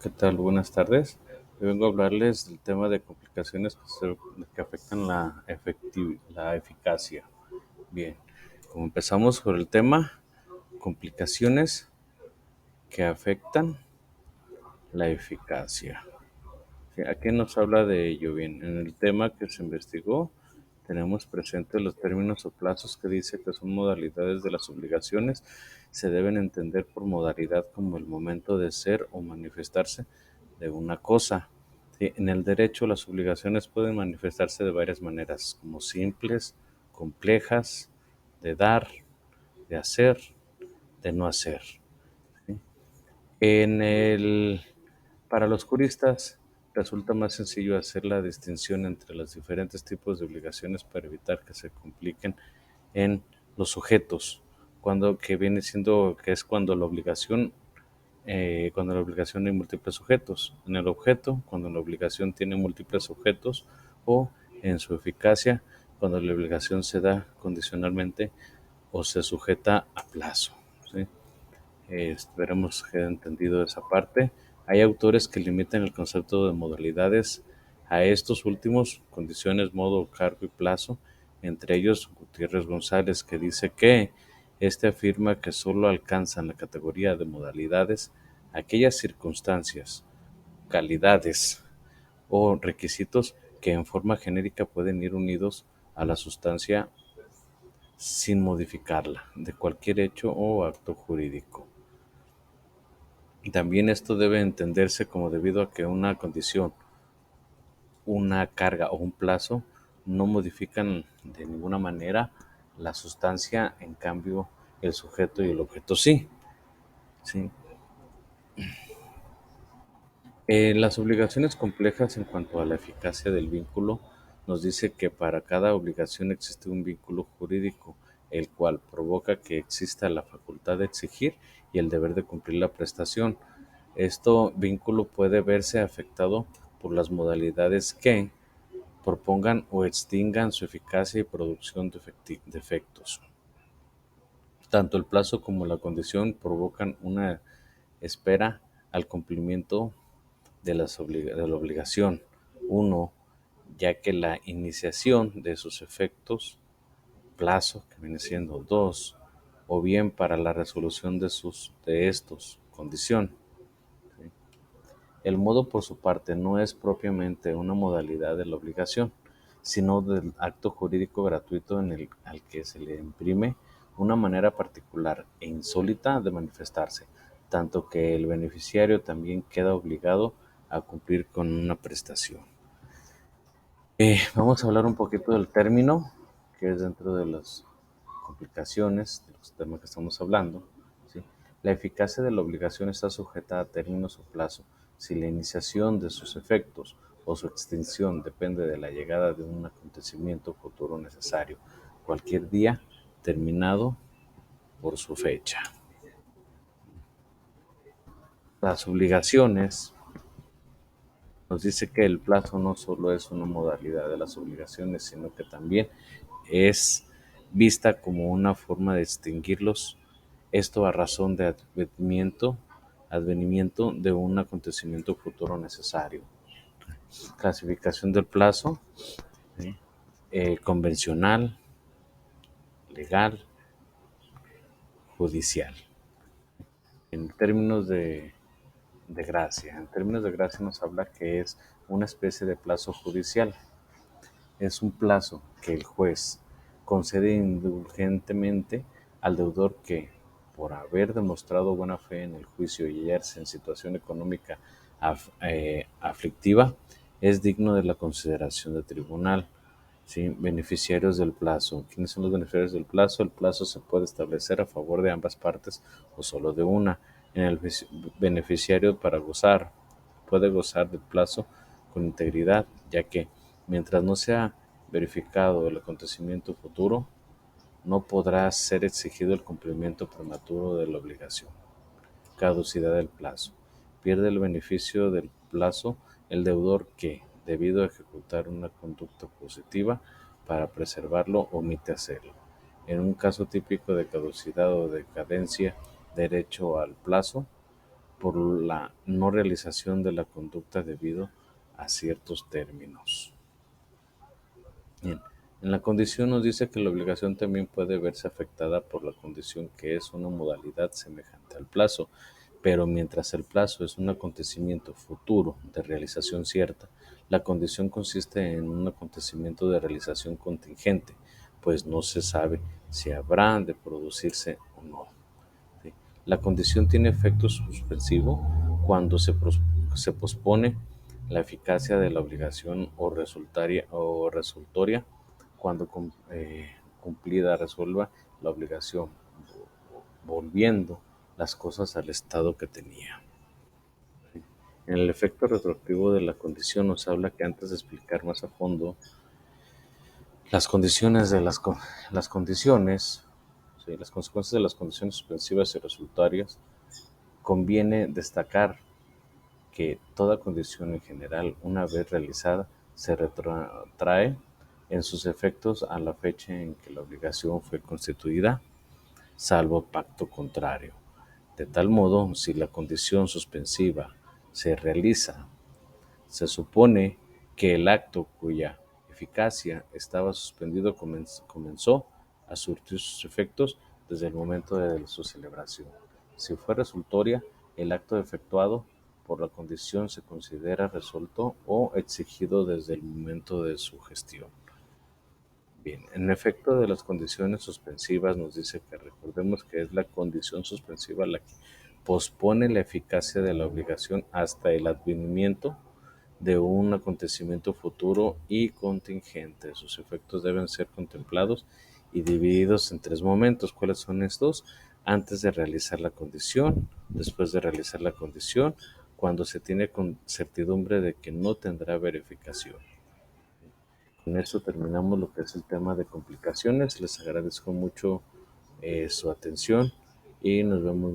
¿Qué tal? Buenas tardes. Hoy vengo a hablarles del tema de complicaciones que afectan la eficacia. Bien, como empezamos por el tema, complicaciones que afectan la eficacia. Sí, ¿a qué nos habla de ello? Bien, en el tema que se investigó, tenemos presentes los términos o plazos que dice que son modalidades de las obligaciones. Se deben entender por modalidad como el momento de ser o manifestarse de una cosa. Sí, en el derecho, las obligaciones pueden manifestarse de varias maneras, como simples, complejas, de dar, de hacer, de no hacer. ¿Sí? En el, para los juristas resulta más sencillo hacer la distinción entre los diferentes tipos de obligaciones para evitar que se compliquen en los sujetos, cuando que viene siendo que es cuando la obligación hay múltiples sujetos, en el objeto, cuando la obligación tiene múltiples sujetos, o en su eficacia, cuando la obligación se da condicionalmente o se sujeta a plazo. ¿Sí? Esperemos que haya entendido esa parte. Hay autores que limitan el concepto de modalidades a estos últimos, condiciones, modo, cargo y plazo, entre ellos Gutiérrez González, que dice que este afirma que solo alcanzan la categoría de modalidades aquellas circunstancias, calidades o requisitos que en forma genérica pueden ir unidos a la sustancia sin modificarla, de cualquier hecho o acto jurídico. También esto debe entenderse como debido a que una condición, una carga o un plazo no modifican de ninguna manera la sustancia, en cambio el sujeto y el objeto sí. ¿Sí? Las obligaciones complejas en cuanto a la eficacia del vínculo nos dice que para cada obligación existe un vínculo jurídico, el cual provoca que exista la facultad de exigir y el deber de cumplir la prestación. Este vínculo puede verse afectado por las modalidades que propongan o extingan su eficacia y producción de efectos. Tanto el plazo como la condición provocan una espera al cumplimiento de la obligación. Uno, ya que la iniciación de sus efectos, plazo, que viene siendo dos, o bien para la resolución de estos, condición. ¿Sí? El modo, por su parte, no es propiamente una modalidad de la obligación, sino del acto jurídico gratuito al que se le imprime una manera particular e insólita de manifestarse, tanto que el beneficiario también queda obligado a cumplir con una prestación. Vamos a hablar un poquito del término, que es dentro de las complicaciones de los temas que estamos hablando. ¿Sí? La eficacia de la obligación está sujeta a términos o plazo si la iniciación de sus efectos o su extinción depende de la llegada de un acontecimiento futuro necesario, cualquier día terminado por su fecha. Las obligaciones nos dice que el plazo no solo es una modalidad de las obligaciones, sino que también es vista como una forma de distinguirlos, esto a razón de advenimiento de un acontecimiento futuro necesario. Clasificación del plazo, ¿sí? Convencional, legal, judicial. En términos de gracia nos habla que es una especie de plazo judicial. Es un plazo que el juez concede indulgentemente al deudor que, por haber demostrado buena fe en el juicio y hallarse en situación económica aflictiva, es digno de la consideración del tribunal. ¿Sí? Beneficiarios del plazo. ¿Quiénes son los beneficiarios del plazo? El plazo se puede establecer a favor de ambas partes o solo de una. En el beneficiario puede gozar del plazo con integridad, ya que mientras no sea verificado el acontecimiento futuro, no podrá ser exigido el cumplimiento prematuro de la obligación. Caducidad del plazo. Pierde el beneficio del plazo el deudor que, debido a ejecutar una conducta positiva para preservarlo, omite hacerlo. En un caso típico de caducidad o decadencia derecho al plazo, por la no realización de la conducta debido a ciertos términos. Bien, en la condición nos dice que la obligación también puede verse afectada por la condición que es una modalidad semejante al plazo, pero mientras el plazo es un acontecimiento futuro de realización cierta, la condición consiste en un acontecimiento de realización contingente, pues no se sabe si habrá de producirse o no. ¿Sí? La condición tiene efecto suspensivo cuando se pospone la eficacia de la obligación o resultoria cuando cumplida resuelva la obligación, volviendo las cosas al estado que tenía. En el efecto retroactivo de la condición nos habla que antes de explicar más a fondo las condiciones de las condiciones, sí, las consecuencias de las condiciones suspensivas y resultarias, conviene destacar que toda condición en general, una vez realizada, se retrotrae en sus efectos a la fecha en que la obligación fue constituida, salvo pacto contrario. De tal modo, si la condición suspensiva se realiza, se supone que el acto cuya eficacia estaba suspendido comenzó a surtir sus efectos desde el momento de su celebración. Si fue resolutoria, el acto efectuado por la condición se considera resuelto o exigido desde el momento de su gestión. Bien, en efecto de las condiciones suspensivas nos dice que recordemos que es la condición suspensiva la que pospone la eficacia de la obligación hasta el advenimiento de un acontecimiento futuro y contingente. Sus efectos deben ser contemplados y divididos en tres momentos. ¿Cuáles son estos? Antes de realizar la condición, después de realizar la condición, cuando se tiene con certidumbre de que no tendrá verificación. Con esto terminamos lo que es el tema de complicaciones. Les agradezco mucho su atención y nos vemos.